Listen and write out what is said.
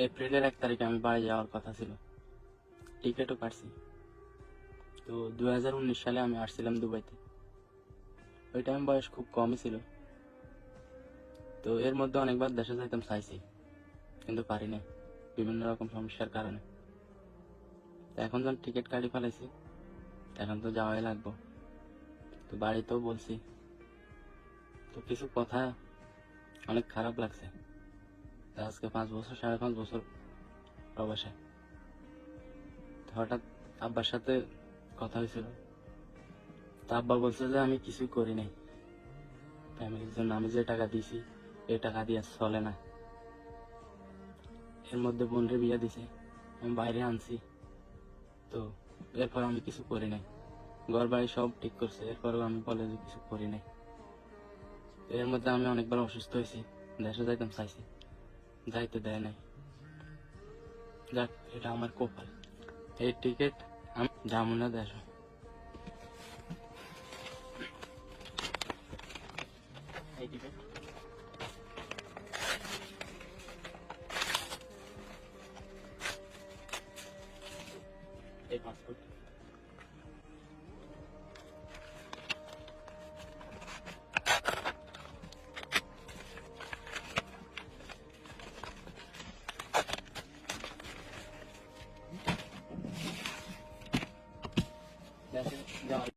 এপ্রিলের 1 তারিখে আমি বাড়ি যাওয়ার কথা ছিল, টিকিটও কাটছি। তো 2019 সালে আমি আসছিলাম দুবাইতে। ওই টাইম বয়স খুব কমই ছিল। তো এর মধ্যে অনেকবার দেশে যাইতাম চাইছি, কিন্তু পারি না বিভিন্ন রকম সমস্যার কারণে। তো এখন যখন টিকিট কাটি ফেলাইছি, এখন তো যাওয়াই লাগবো। তো বাড়িতেও বলছি। তো কিছু কথা অনেক খারাপ লাগছে। আজকে 5 বছর 5.5 বছর প্রবাসে। হঠাৎ আব্বার সাথে কথা হয়েছিল। তা আব্বা বলছে যে আমি কিছুই করি নাই ফ্যামিলির জন্য। আমি যে টাকা দিছি এই টাকা দিয়ে চলে না। এর মধ্যে বোনরে বিয়ে দিছে, আমি বাইরে আনছি। তো এরপর আমি কিছু করি নাই। ঘর বাড়ি সব ঠিক করছে, এরপরেও আমি বলে যে কিছু করি নাই। এর মধ্যে আমি অনেকবার অসুস্থ হয়েছি, দেশে যাইতাম চাইছি, যাইতে দেয় নাই। যাক, এটা আমার কপাল। এই টিকিট আমি যাবো না দেশ। এই টিকিট এই পাসপোর্ট